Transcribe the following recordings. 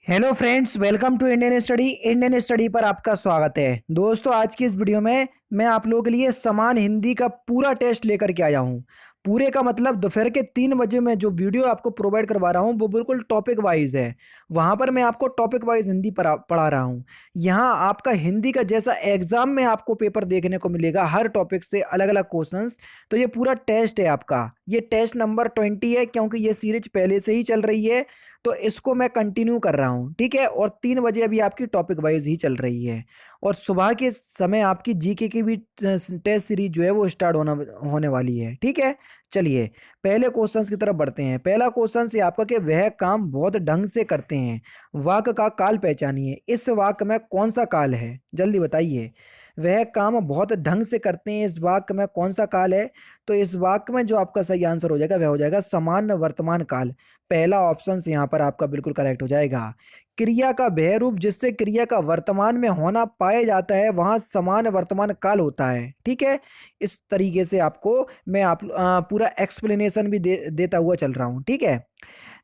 Hello friends, welcome to Indian study पर आपका स्वागत है। दोस्तों, आज की इस वीडियो में मैं आप लोगों के लिए समान हिंदी का पूरा टेस्ट लेकर के आया हूँ। पूरे का मतलब दोपहर के 3 बजे में जो वीडियो आपको प्रोवाइड करवा रहा हूँ वो बिल्कुल टॉपिक वाइज है। वहाँ पर मैं आपको टॉपिक वाइज हिंदी पढ़ा रहा हूँ। यहाँ आपका हिंदी का जैसा एग्जाम में आपको पेपर देखने को मिलेगा, हर टॉपिक से अलग अलग क्वेश्चंस। तो ये पूरा टेस्ट है आपका, ये टेस्ट नंबर 20 है, क्योंकि ये सीरीज पहले से ही चल रही है। तो इसको मैं कंटिन्यू कर रहा हूँ, ठीक है। और 3 बजे अभी आपकी टॉपिक वाइज ही चल रही है। और सुबह के समय आपकी जीके की भी टेस्ट सीरीज जो है वो स्टार्ट होने वाली है, ठीक है। चलिए पहले क्वेश्चंस की तरफ बढ़ते हैं। पहला क्वेश्चन ये आपका कि वह काम बहुत ढंग से करते हैं, वाक्य का काल पहचानिए। इस वाक्य में कौन सा काल है, जल्दी बताइए। वह काम बहुत ढंग से करते हैं, इस वाक्य में कौन सा काल है? तो इस वाक्य में जो आपका सही आंसर हो जाएगा वह हो जाएगा सामान्य वर्तमान काल। पहला ऑप्शन यहाँ पर आपका बिल्कुल करेक्ट हो जाएगा। क्रिया का वह रूप जिससे क्रिया का वर्तमान में होना पाया जाता है वहां समान वर्तमान काल होता है, ठीक है। इस तरीके से आपको मैं पूरा एक्सप्लेनेशन भी देता हुआ चल रहा हूं, ठीक है।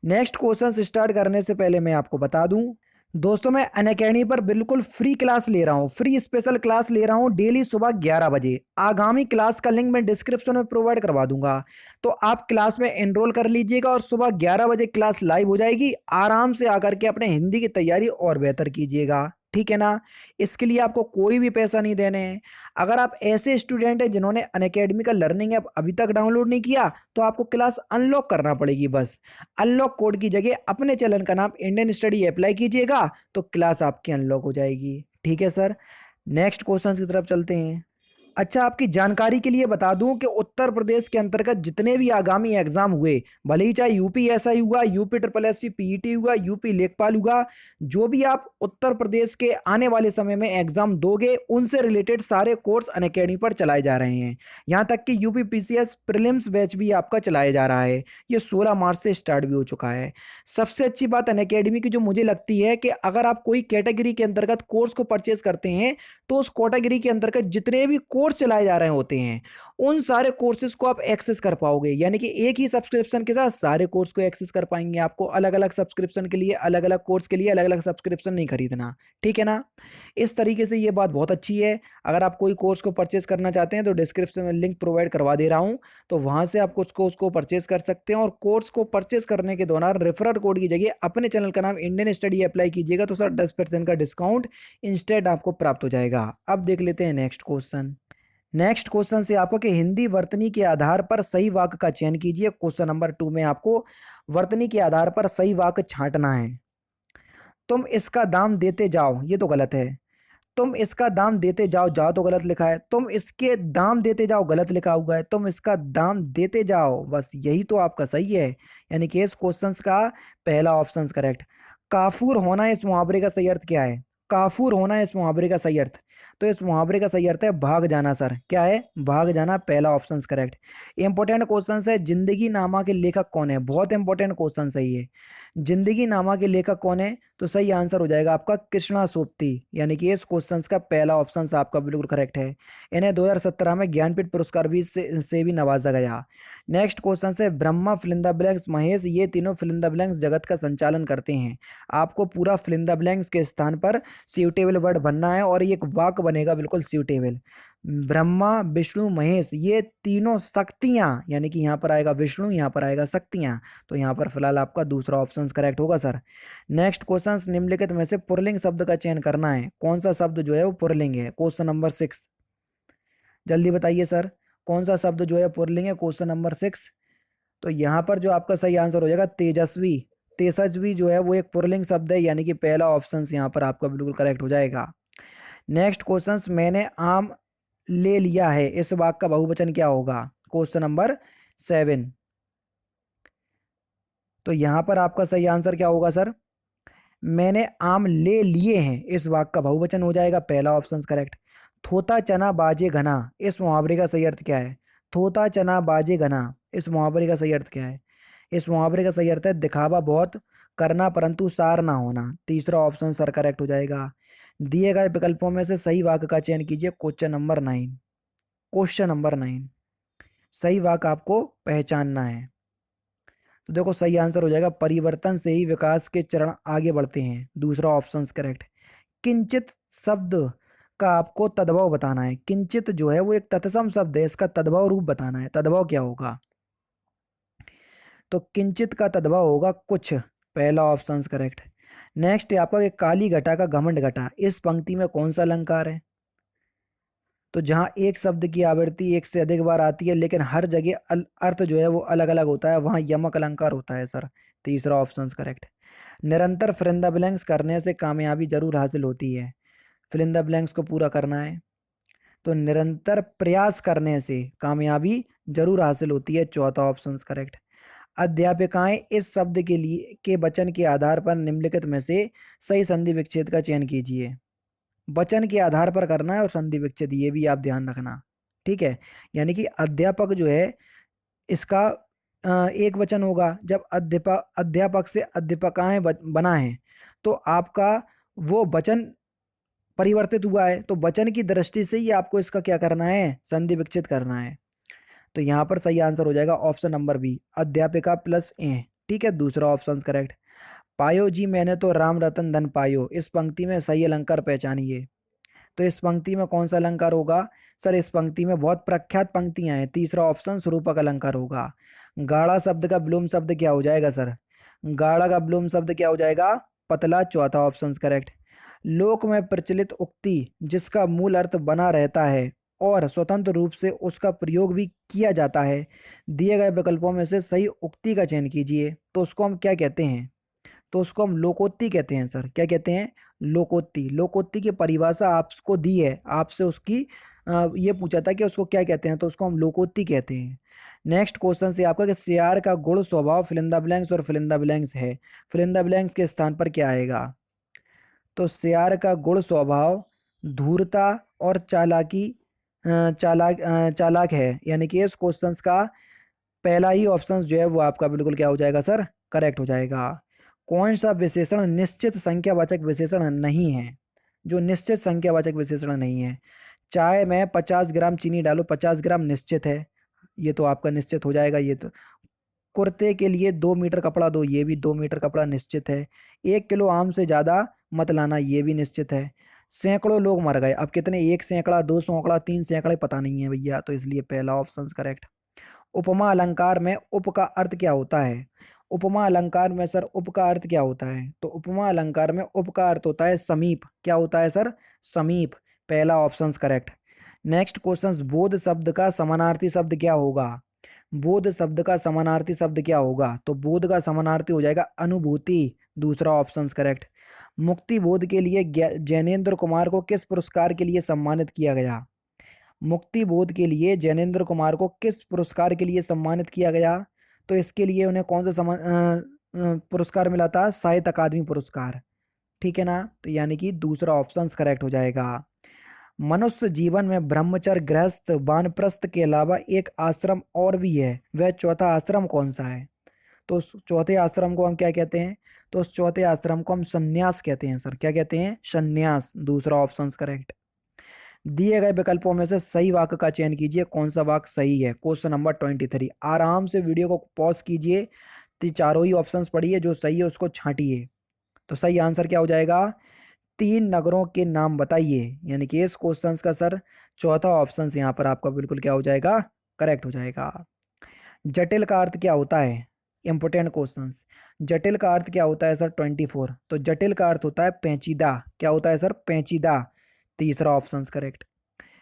नेक्स्ट क्वेश्चन स्टार्ट करने से पहले मैं आपको बता दूं, दोस्तों मैं अनअकैडमी पर बिल्कुल फ्री क्लास ले रहा हूँ, फ्री स्पेशल क्लास ले रहा हूँ डेली सुबह 11 बजे। आगामी क्लास का लिंक मैं डिस्क्रिप्शन में प्रोवाइड करवा दूंगा। तो आप क्लास में एनरोल कर लीजिएगा और सुबह 11 बजे क्लास लाइव हो जाएगी। आराम से आकर के अपने हिंदी की तैयारी और बेहतर कीजिएगा, ठीक है ना। इसके लिए आपको कोई भी पैसा नहीं देने हैं। अगर आप ऐसे स्टूडेंट हैं जिन्होंने अनअकैडमी का लर्निंग ऐप अभी तक डाउनलोड नहीं किया तो आपको क्लास अनलॉक करना पड़ेगी। बस अनलॉक कोड की जगह अपने चैनल का नाम इंडियन स्टडी अप्लाई कीजिएगा तो क्लास आपकी अनलॉक हो जाएगी, ठीक है सर। नेक्स्ट क्वेश्चन की तरफ चलते हैं। अच्छा, आपकी जानकारी के लिए बता दूं कि उत्तर प्रदेश के अंतर्गत जितने भी आगामी एग्जाम हुए, भले ही चाहे यूपी एसआई हुआ, यूपी ट्रिपल एससी पीईटी हुआ, यूपी लेखपाल हुआ, जो भी आप उत्तर प्रदेश के आने वाले समय में एग्जाम दोगे उनसे रिलेटेड सारे कोर्स अनअकैडमी पर चलाए जा रहे हैं। यहाँ तक कि यूपी पीसीएस प्रीलिम्स बैच भी आपका चलाया जा रहा है। ये 16 मार्च से स्टार्ट भी हो चुका है। सबसे अच्छी बात अनअकैडमी की जो मुझे लगती है कि अगर आप कोई कैटेगरी के अंतर्गत कोर्स को परचेज करते हैं तो उस कैटेगरी के अंतर्गत जितने भी कोर्स चलाए जा रहे होते हैं उन सारे कोर्सेज को आप एक्सेस कर पाओगे। यानी कि एक ही सब्सक्रिप्शन के साथ सारे कोर्स को एक्सेस कर पाएंगे। आपको अलग अलग सब्सक्रिप्शन के लिए, अलग अलग कोर्स के लिए अलग अलग सब्सक्रिप्शन नहीं खरीदना, ठीक है ना। इस तरीके से ये बात बहुत अच्छी है। अगर आप कोई कोर्स को परचेस करना चाहते हैं तो डिस्क्रिप्शन में लिंक प्रोवाइड करवा दे रहा हूँ, तो वहां से आप उसको परचेस कर सकते हैं। और कोर्स को परचेस करने के दौरान रेफरल कोड की जगह अपने चैनल का नाम इंडियन स्टडी अप्लाई कीजिएगा तो सर 10% का डिस्काउंट इंस्टेंट आपको प्राप्त हो जाएगा। अब देख लेते हैं नेक्स्ट क्वेश्चन। नेक्स्ट क्वेश्चन से आपको कि हिंदी वर्तनी के आधार पर सही वाक्य का चयन कीजिए। क्वेश्चन नंबर 2 में आपको वर्तनी के आधार पर सही वाक्य छांटना है। तुम इसका दाम देते जाओ, ये तो गलत है। तुम इसका दाम देते जाओ, जाओ तो गलत लिखा है। तुम इसके दाम देते जाओ, गलत लिखा हुआ है। तुम इसका दाम देते जाओ, बस यही तो आपका सही है। यानी कि इस क्वेश्चन का पहला ऑप्शन करेक्ट। काफूर होना इस मुहावरे का सही अर्थ क्या है? काफूर होना इस मुहावरे का सही अर्थ, तो इस मुहावरे का सही अर्थ है भाग जाना। सर क्या है? भाग जाना, पहला ऑप्शन करेक्ट। इंपॉर्टेंट क्वेश्चन है, जिंदगी नामा के लेखक कौन है? बहुत इंपॉर्टेंट क्वेश्चन है ये। जिंदगी नामा के लेखक कौन है? तो सही आंसर हो जाएगा आपका कृष्णा सोपती। यानी कि इस क्वेश्चन का पहला ऑप्शन आपका बिल्कुल करेक्ट है। इन्हें 2017 में ज्ञानपीठ पुरस्कार भी से भी नवाजा गया। नेक्स्ट क्वेश्चन है, ब्रह्मा, फिलिंदा ब्लैंक्स, महेश, ये तीनों फिलिंदा ब्लैंक्स जगत का संचालन करते हैं। आपको पूरा फिलिंदा ब्लैंक्स के स्थान पर सूटेबल वर्ड बनना है और ये एक वाक्य बनेगा बिल्कुल सूटेबल। ब्रह्मा, विष्णु, महेश, ये तीनों शक्तियां, यानी कि यहाँ पर आएगा विष्णु, यहाँ पर आएगा शक्तियां। तो यहाँ पर फिलहाल आपका दूसरा ऑप्शन करेक्ट होगा सर। नेक्स्ट क्वेश्चन, निम्नलिखित में से पुल्लिंग शब्द का चयन करना है। कौन सा शब्द जो है वो पुल्लिंग है? क्वेश्चन नंबर 6, जल्दी बताइए सर, कौन सा शब्द जो है पुल्लिंग है? Question number 6। तो यहाँ पर जो आपका सही आंसर हो जाएगा तेजस्वी। तेजस्वी जो है वो एक पुल्लिंग शब्द है, यानी कि पहला ऑप्शन यहाँ पर आपका बिल्कुल करेक्ट हो जाएगा। नेक्स्ट क्वेश्चन, मैंने आम ले लिया है, इस वाक्य का बहुवचन क्या होगा? Question number 7। तो यहाँ पर आपका सही आंसर क्या होगा सर? मैंने आम ले लिए हैं, इस वाक्य का बहुवचन हो जाएगा, पहला ऑप्शन करेक्ट। थोता चना बाजे घना, इस मुहावरे का सही अर्थ क्या है? थोता चना बाजे घना, इस मुहावरे का सही अर्थ क्या है? इस मुहावरे का सही अर्थ है दिखावा बहुत करना परंतु सार ना होना। तीसरा ऑप्शन सर करेक्ट हो जाएगा। दिए गए विकल्पों में से सही वाक्य का चयन कीजिए। Question number 9। क्वेश्चन नंबर 9, सही वाक्य आपको पहचानना है। तो देखो सही आंसर हो जाएगा परिवर्तन से ही विकास के चरण आगे बढ़ते हैं, दूसरा ऑप्शन करेक्ट। किंचित शब्द का आपको तद्भव बताना है। किंचित जो है वो एक तत्सम शब्द है, इसका तद्भव रूप बताना है। तद्भव क्या होगा? तो किंचित का तद्भव होगा कुछ, पहला ऑप्शन करेक्ट। नेक्स्ट है आपका कि काली घटा का घमंड घटा, इस पंक्ति में कौन सा अलंकार है? तो जहां एक शब्द की आवृत्ति एक से अधिक बार आती है लेकिन हर जगह अर्थ जो है वो अलग अलग होता है, वहां यमक अलंकार होता है सर, तीसरा ऑप्शन करेक्ट। निरंतर फिल इन द ब्लैंक्स करने से कामयाबी जरूर हासिल होती है, फिल इन द ब्लैंक्स को पूरा करना है। तो निरंतर प्रयास करने से कामयाबी जरूर हासिल होती है, चौथा ऑप्शन करेक्ट। अध्यापिकाएं इस शब्द के लिए के वचन के आधार पर निम्नलिखित में से सही संधि विच्छेद का चयन कीजिए। वचन के आधार पर करना है और संधि विच्छेद ये भी आप ध्यान रखना, ठीक है। यानी कि अध्यापक जो है इसका एक वचन होगा। जब अध्यापक अध्यापक से अध्यापकाएं बना है तो आपका वो वचन परिवर्तित हुआ है, तो वचन की दृष्टि से ही आपको इसका क्या करना है, संधि विच्छेद करना है। तो यहाँ पर सही आंसर हो जाएगा ऑप्शन नंबर बी, अध्यापिका प्लस ए, ठीक है, दूसरा ऑप्शन करेक्ट। पायो जी मैंने तो राम रतन धन पायो, इस पंक्ति में सही अलंकार पहचानिए। तो इस पंक्ति में कौन सा अलंकार होगा? सर इस पंक्ति में बहुत प्रख्यात पंक्तियां हैं, तीसरा ऑप्शन स्वरूपक अलंकार होगा। गाढ़ा शब्द का विलोम शब्द क्या हो जाएगा सर? गाढ़ा का विलोम शब्द क्या हो जाएगा? पतला, चौथा ऑप्शन करेक्ट। लोक में प्रचलित उक्ति जिसका मूल अर्थ बना रहता है और स्वतंत्र रूप से उसका प्रयोग भी किया जाता है, दिए गए विकल्पों में से सही उक्ति का चयन कीजिए। तो उसको हम क्या कहते हैं? तो उसको हम लोकोक्ति कहते हैं सर। क्या कहते हैं? लोकोक्ति। लोकोक्ति की परिभाषा आपको दी है, आपसे उसकी ये पूछा था कि उसको क्या कहते हैं, तो उसको हम लोकोक्ति कहते हैं। नेक्स्ट क्वेश्चन से आपका कि सियार का गुण स्वभाव फिल इन द ब्लैंक्स और फिल इन द ब्लैंक्स है, फिल इन द ब्लैंक्स के स्थान पर क्या आएगा? तो सियार का गुण स्वभाव धूर्तता और चालाक है, यानी कि इस क्वेश्चन का पहला ही ऑप्शन जो है वो आपका बिल्कुल क्या हो जाएगा सर? करेक्ट हो जाएगा। कौन सा विशेषण निश्चित संख्यावाचक विशेषण नहीं है? जो निश्चित संख्यावाचक विशेषण नहीं है, चाय में 50 ग्राम चीनी डालो, 50 ग्राम निश्चित है, ये तो आपका निश्चित हो जाएगा। ये तो कुर्ते के लिए 2 मीटर कपड़ा दो, ये भी 2 मीटर कपड़ा निश्चित है। 1 किलो आम से ज्यादा मत लाना, ये भी निश्चित है। सैकड़ों लोग मर गए, अब कितने? 1 सैकड़ा, 2 सैकड़ा, 3 सैकड़े, पता नहीं है भैया, तो इसलिए पहला ऑप्शन करेक्ट। उपमा अलंकार में उप का अर्थ क्या होता है? उपमा अलंकार में सर उप का अर्थ क्या होता है? तो उपमा अलंकार में उप का अर्थ होता है समीप। क्या होता है सर? समीप, पहला ऑप्शन करेक्ट। नेक्स्ट क्वेश्चन, बोध शब्द का समानार्थी शब्द क्या होगा? बोध शब्द का समानार्थी शब्द क्या होगा? तो बोध का समानार्थी हो जाएगा अनुभूति, दूसरा ऑप्शन करेक्ट। मुक्ति बोध के लिए जैनेन्द्र कुमार को किस पुरस्कार के लिए सम्मानित किया गया? मुक्ति बोध के लिए जैनेन्द्र कुमार को किस पुरस्कार के लिए सम्मानित किया गया? तो इसके लिए उन्हें कौन सा पुरस्कार मिला था? साहित्य अकादमी पुरस्कार, ठीक है ना। तो यानी कि दूसरा ऑप्शन करेक्ट हो जाएगा। मनुष्य जीवन में ब्रह्मचर्य, गृहस्थ, वानप्रस्थ के अलावा एक आश्रम और भी है, वह चौथा आश्रम कौन सा है? तो उस चौथे आश्रम को हम क्या कहते हैं? तो उस चौथे आश्रम को हम संन्यास कहते हैं सर। क्या कहते हैं? संन्यास, दूसरा ऑप्शन करेक्ट। दिए गए विकल्पों में से सही वाक्य का चयन कीजिए, कौन सा वाक्य सही है? Question number 23। आराम से वीडियो को पॉज कीजिए, तो चारों ही ऑप्शंस पढ़िए, जो सही है उसको छांटिए। तो सही आंसर क्या हो जाएगा? 3 नगरों के नाम बताइए, यानी कि इस क्वेश्चन का सर चौथा ऑप्शन यहाँ पर आपका बिल्कुल क्या हो जाएगा? करेक्ट हो जाएगा। जटिल का अर्थ क्या होता है? Important question. जटिल का अर्थ क्या होता है सर? 24। तो जटिल का अर्थ होता है पेचीदा। क्या होता है सर? पेचीदा, तीसरा ऑप्शन करेक्ट।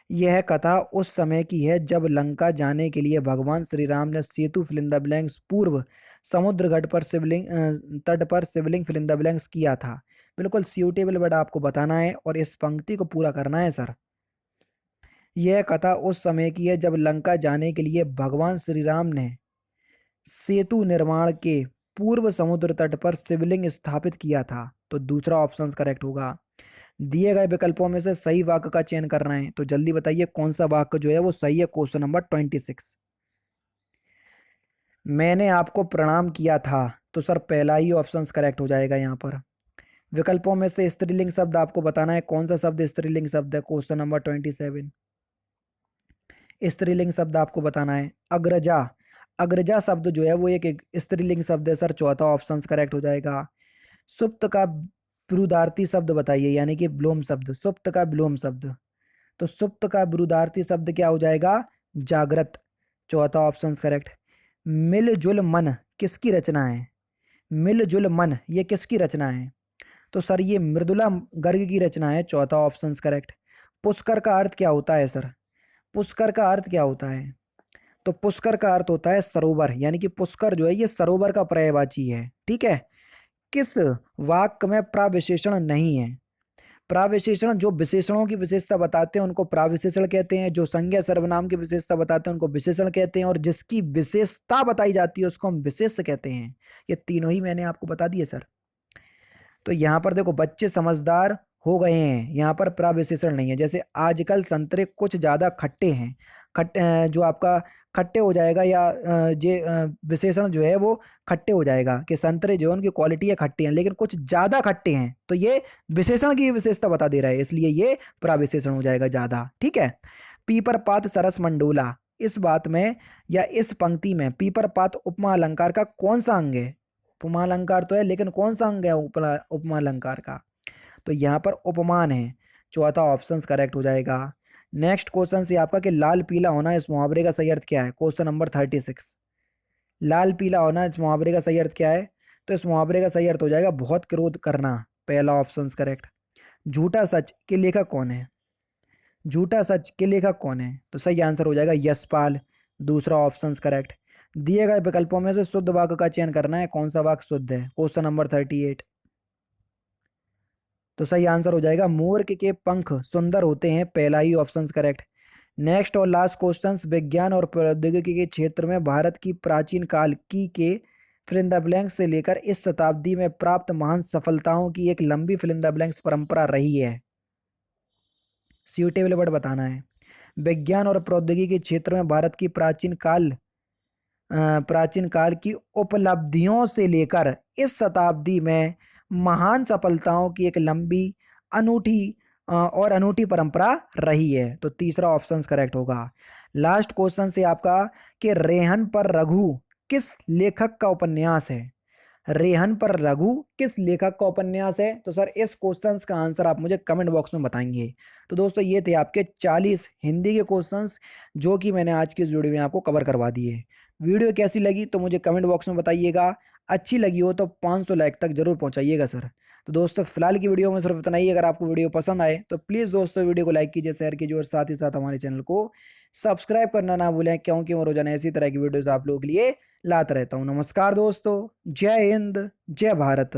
यह कथा उस समय की है जब लंका जाने के लिए भगवान श्री राम ने सेतु फिल इन द ब्लैंक्स पूर्व समुद्र घाट पर शिवलिंग तट पर शिवलिंग फिल इन द ब्लैंक्स किया था। बिल्कुल सूटेबल वर्ड आपको बताना है और इस पंक्ति को पूरा करना है सर। यह कथा उस समय की है जब लंका जाने के लिए भगवान श्री राम ने सेतु निर्माण के पूर्व समुद्र तट पर शिवलिंग स्थापित किया था। तो दूसरा ऑप्शन करेक्ट होगा। दिए गए विकल्पों में से सही वाक्य का चयन करना है, तो जल्दी बताइए कौन सा वाक्य जो है वो सही है। Question number 26। मैंने आपको प्रणाम किया था, तो सर पहला ही ऑप्शन करेक्ट हो जाएगा यहाँ पर। विकल्पों में से स्त्रीलिंग शब्द आपको बताना है, कौन सा शब्द स्त्रीलिंग शब्द है? Question number 27। स्त्रीलिंग शब्द आपको बताना है। अग्रजा, अग्रजा शब्द जो है वो एक स्त्रीलिंग शब्द है सर, चौथा ऑप्शन करेक्ट हो जाएगा। सुप्त का विरुद्धार्थी शब्द बताइए, यानी कि विलोम शब्द, सुप्त का विलोम शब्द। तो सुप्त का विरुद्धार्थी शब्द क्या हो जाएगा? जागृत, चौथा ऑप्शन करेक्ट। मिलजुल मन किसकी रचना है? मिलजुल मन ये किसकी रचना है? तो सर ये मृदुला गर्ग की रचना है, चौथा ऑप्शन करेक्ट। पुष्कर का अर्थ क्या होता है सर? पुष्कर का अर्थ क्या होता है? तो पुष्कर का अर्थ होता है सरोवर, यानी कि पुष्कर जो है ये सरोवर का पर्यायवाची है, ठीक है। किस वाक्य में प्राविशेषण नहीं है? प्राविशेषण जो विशेषणों की विशेषता बताते हैं उनको प्राविशेषण कहते हैं, जो संज्ञा सर्वनाम की विशेषता बताते हैं उनको विशेषण कहते हैं, और जिसकी विशेषता बताई जाती है उसको हम विशेष्य कहते हैं। ये तीनों ही मैंने आपको बता दिए सर। तो यहाँ पर देखो बच्चे समझदार हो गए हैं, यहाँ पर प्राविशेषण नहीं है। जैसे आजकल संतरे कुछ ज़्यादा खट्टे हैं, जो आपका खट्टे हो जाएगा, या विशेषण जो है वो खट्टे हो जाएगा कि संतरे जो है उनकी क्वालिटी है खट्टे हैं लेकिन कुछ ज़्यादा खट्टे हैं, तो ये विशेषण की विशेषता बता दे रहा है, इसलिए ये प्राविशेषण हो जाएगा ज़्यादा, ठीक है। पीपर पात सरस मंडोला, इस बात में या इस पंक्ति में पीपर पात उपमा अलंकार का कौन सा अंग है? उपमा अलंकार तो है लेकिन कौन सा अंग है उपमा अलंकार का? तो यहाँ पर उपमान है, चौथा ऑप्शन करेक्ट हो जाएगा। नेक्स्ट क्वेश्चन से आपका कि लाल पीला होना इस मुहावरे का सही अर्थ क्या है? क्वेश्चन नंबर 36, लाल पीला होना इस मुहावरे का सही अर्थ क्या है? तो इस मुहावरे का सही अर्थ हो जाएगा बहुत क्रोध करना, पहला ऑप्शन करेक्ट। झूठा सच के लेखक कौन है? झूठा सच के लेखक कौन है? तो सही आंसर हो जाएगा यशपाल, दूसरा ऑप्शन करेक्ट। दिए गए विकल्पों में से शुद्ध वाक्य का चयन करना है, कौन सा वाक्य शुद्ध है? Question number 38। तो सही आंसर हो जाएगा मोर के पंख सुंदर होते हैं, पहला ही ऑप्शन करेक्ट। नेक्स्ट और लास्ट क्वेश्चन, विज्ञान और प्रौद्योगिकी के क्षेत्र में भारत की प्राचीन काल की के फिल इन द ब्लैंक्स से लेकर इस शताब्दी में प्राप्त महान सफलताओं की एक लंबी फिल इन द ब्लैंक्स परंपरा रही है। सूटेबल वर्ड बताना है। विज्ञान और प्रौद्योगिकी के क्षेत्र में भारत की प्राचीन काल की उपलब्धियों से लेकर इस शताब्दी में महान सफलताओं की एक लंबी अनूठी और अनूठी परंपरा रही है, तो तीसरा ऑप्शन करेक्ट होगा। लास्ट क्वेश्चन से आपका कि रेहन पर रघु किस लेखक का उपन्यास है? रेहन पर रघु किस लेखक का उपन्यास है? तो सर इस क्वेश्चंस का आंसर आप मुझे कमेंट बॉक्स में बताएंगे। तो दोस्तों ये थे आपके 40 हिंदी के क्वेश्चंस जो कि मैंने आज की इस वीडियो में आपको कवर करवा दिए। वीडियो कैसी लगी तो मुझे कमेंट बॉक्स में बताइएगा, अच्छी लगी हो तो 500 लाइक तक जरूर पहुंचाइएगा सर। तो दोस्तों फिलहाल की वीडियो में सिर्फ इतना ही। अगर आपको वीडियो पसंद आए तो प्लीज़ दोस्तों वीडियो को लाइक कीजिए, शेयर कीजिए और साथ ही साथ हमारे चैनल को सब्सक्राइब करना ना भूलें, क्योंकि मैं रोजाना इसी तरह की वीडियोस आप लोगों के लिए लाता रहता हूँ। नमस्कार दोस्तों, जय हिंद, जय भारत।